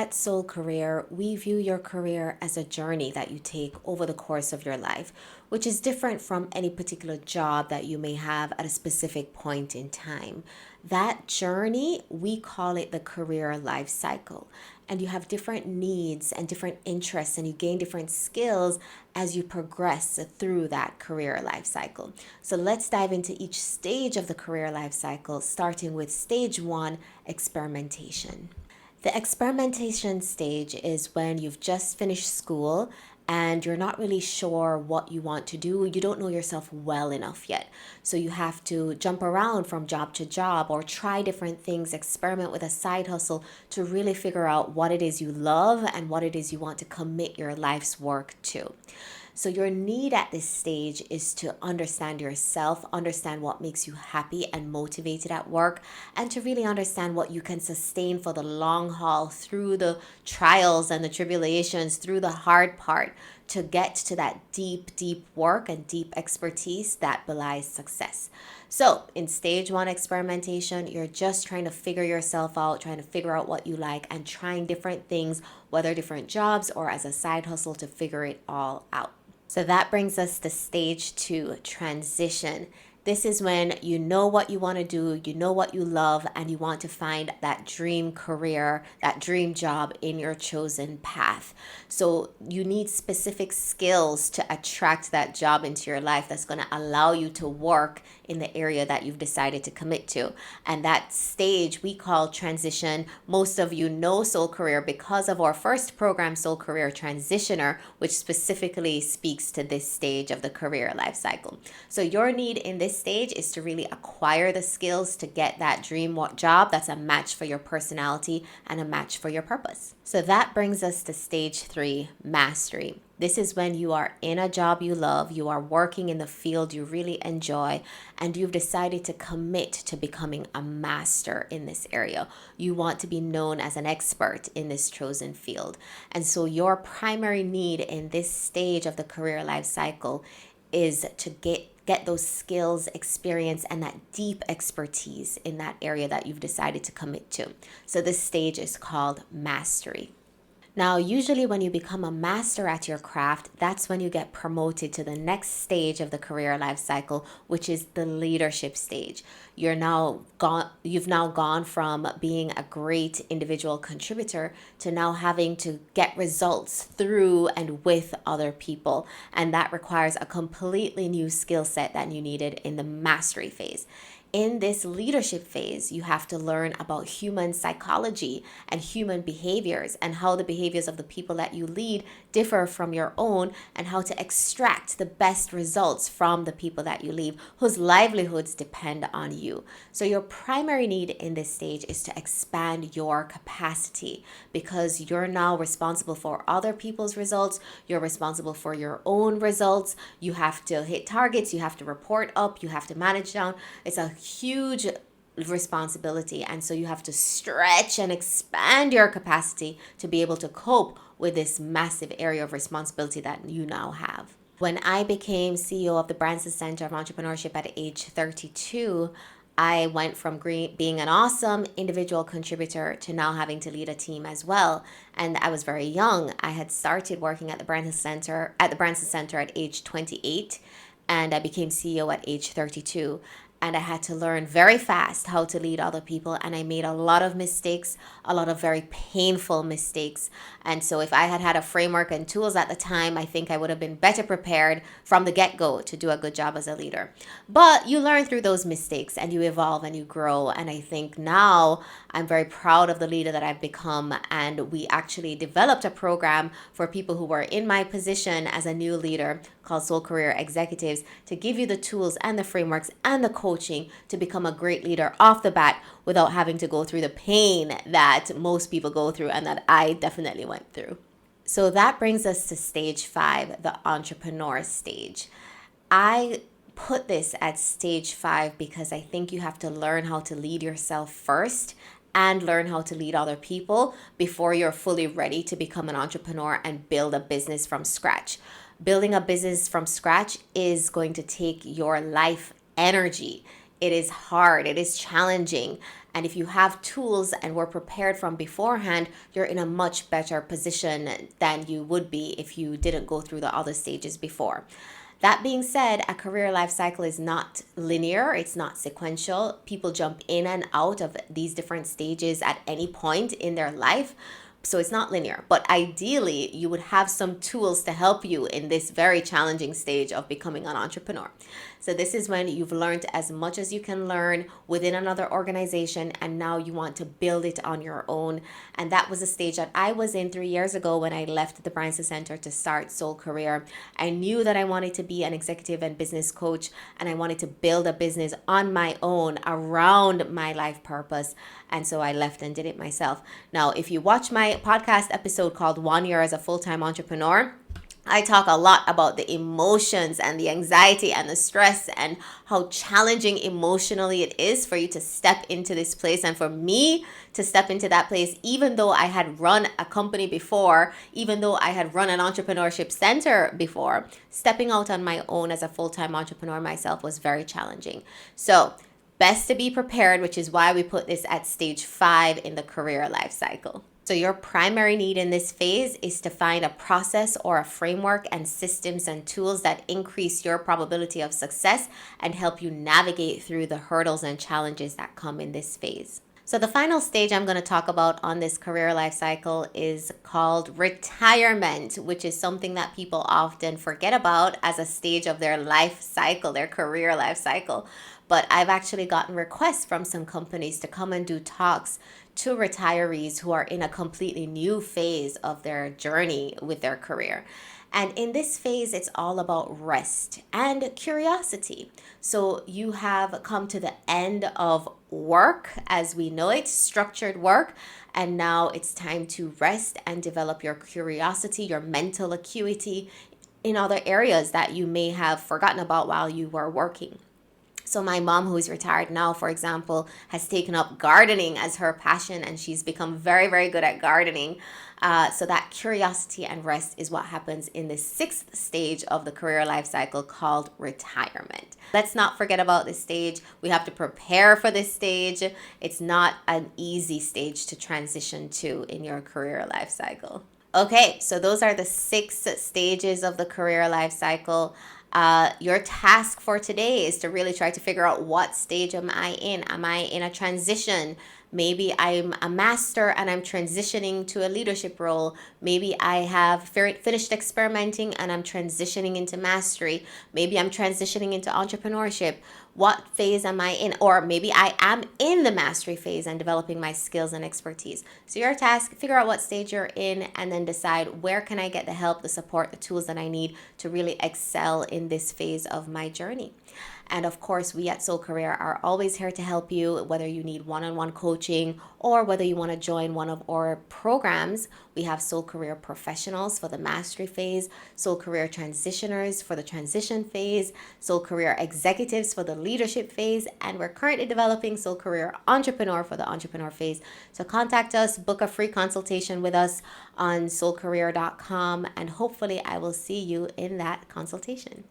at Soul Career, we view your career as a journey that you take over the course of your life, which is different from any particular job that you may have at a specific point in time. That journey, we call it the career life cycle. And you have different needs and different interests, and you gain different skills as you progress through that career life cycle. So let's dive into each stage of the career life cycle, starting with stage one, experimentation. The experimentation stage is when you've just finished school and you're not really sure what you want to do. You don't know yourself well enough yet. So you have to jump around from job to job or try different things, experiment with a side hustle to really figure out what it is you love and what it is you want to commit your life's work to. So your need at this stage is to understand yourself, understand what makes you happy and motivated at work, and to really understand what you can sustain for the long haul through the trials and the tribulations, through the hard part, to get to that deep work and deep expertise that belies success. So in stage one experimentation, you're just trying to figure yourself out, trying to figure out what you like, and trying different things, whether different jobs or as a side hustle, to figure it all out. So that brings us to stage two, transition. This is when you know what you want to do, you know what you love, and you want to find that dream career, that dream job in your chosen path. So you need specific skills to attract that job into your life that's going to allow you to work in the area that you've decided to commit to. And that stage we call transition. Most of you know Soul Career because of our first program, Soul Career Transitioner, which specifically speaks to this stage of the career life cycle. So your need in this stage is to really acquire the skills to get that dream job that's a match for your personality and a match for your purpose. So that brings us to stage three, mastery. This is when you are in a job you love, you are working in the field you really enjoy, and you've decided to commit to becoming a master in this area. You want to be known as an expert in this chosen field. And so your primary need in this stage of the career life cycle is to get those skills, experience, and that deep expertise in that area that you've decided to commit to. So this stage is called mastery. Now, usually when you become a master at your craft, that's when you get promoted to the next stage of the career life cycle, which is the leadership stage. You've now gone from being a great individual contributor to now having to get results through and with other people. And that requires a completely new skill set that you needed in the mastery phase. In this leadership phase, you have to learn about human psychology and human behaviors and how the behaviors of the people that you lead differ from your own, and how to extract the best results from the people that you lead whose livelihoods depend on you. So your primary need in this stage is to expand your capacity, because you're now responsible for other people's results. You're responsible for your own results. You have to hit targets. You have to report up. You have to manage down. It's a huge responsibility, and so you have to stretch and expand your capacity to be able to cope with this massive area of responsibility that you now have. When I became CEO of the Branson Center of Entrepreneurship at age 32, I went from being an awesome individual contributor to now having to lead a team as well. And I was very young. I had started working at the Branson Center at age 28, and I became CEO at age 32. And I had to learn very fast how to lead other people. And I made a lot of mistakes, a lot of very painful mistakes. And so if I had had a framework and tools at the time, I think I would have been better prepared from the get-go to do a good job as a leader. But you learn through those mistakes and you evolve and you grow. And I think now I'm very proud of the leader that I've become. And we actually developed a program for people who were in my position as a new leader called Soul Career Executives, to give you the tools and the frameworks and the coaching to become a great leader off the bat without having to go through the pain that most people go through and that I definitely went through. So that brings us to stage 5, the entrepreneur stage. I put this at stage 5 because I think you have to learn how to lead yourself first and learn how to lead other people before you're fully ready to become an entrepreneur and build a business from scratch. Building a business from scratch is going to take your life energy. it is hard, it is challenging. And if you have tools and were prepared from beforehand, you're in a much better position than you would be if you didn't go through the other stages before. That being said, a career life cycle is not linear, it's not sequential. People jump in and out of these different stages at any point in their life. So it's not linear, but ideally you would have some tools to help you in this very challenging stage of becoming an entrepreneur. So this is when you've learned as much as you can learn within another organization, and now you want to build it on your own. And that was a stage that I was in 3 years ago when I left the Branson Center to start Soul Career. I knew that I wanted to be an executive and business coach, and I wanted to build a business on my own around my life purpose. And so I left and did it myself. Now, if you watch my podcast episode called 1 Year as a Full-Time Entrepreneur, I talk a lot about the emotions and the anxiety and the stress and how challenging emotionally it is for you to step into this place, and for me to step into that place, even though I had run a company before, even though I had run an entrepreneurship center before, stepping out on my own as a full-time entrepreneur myself was very challenging. So best to be prepared, which is why we put this at stage 5 in the career life cycle. So your primary need in this phase is to find a process or a framework and systems and tools that increase your probability of success and help you navigate through the hurdles and challenges that come in this phase. So the final stage I'm going to talk about on this career life cycle is called retirement, which is something that people often forget about as a stage of their life cycle, their career life cycle. But I've actually gotten requests from some companies to come and do talks to retirees who are in a completely new phase of their journey with their career. And in this phase, it's all about rest and curiosity. So you have come to the end of work as we know it, structured work, and now it's time to rest and develop your curiosity, your mental acuity in other areas that you may have forgotten about while you were working. So my mom, who is retired now, for example, has taken up gardening as her passion, and she's become very, very good at gardening. So that curiosity and rest is what happens in the 6th stage of the career life cycle called retirement. Let's not forget about this stage. We have to prepare for this stage. It's not an easy stage to transition to in your career life cycle. Okay, so those are the 6 stages of the career life cycle. Your task for today is to really try to figure out, what stage am I in? Am I in a transition? Maybe I'm a master and I'm transitioning to a leadership role. Maybe I have finished experimenting and I'm transitioning into mastery. Maybe I'm transitioning into entrepreneurship. What phase am I in? Or maybe I am in the mastery phase and developing my skills and expertise. So your task, figure out what stage you're in and then decide, where can I get the help, the support, the tools that I need to really excel in this phase of my journey. And of course, we at Soul Career are always here to help you, whether you need one-on-one coaching or whether you want to join one of our programs. We have Soul Career Professionals for the mastery phase, Soul Career Transitioners for the transition phase, Soul Career Executives for the leadership phase, and we're currently developing Soul Career Entrepreneur for the entrepreneur phase. So contact us, book a free consultation with us on soulcareer.com, and hopefully I will see you in that consultation.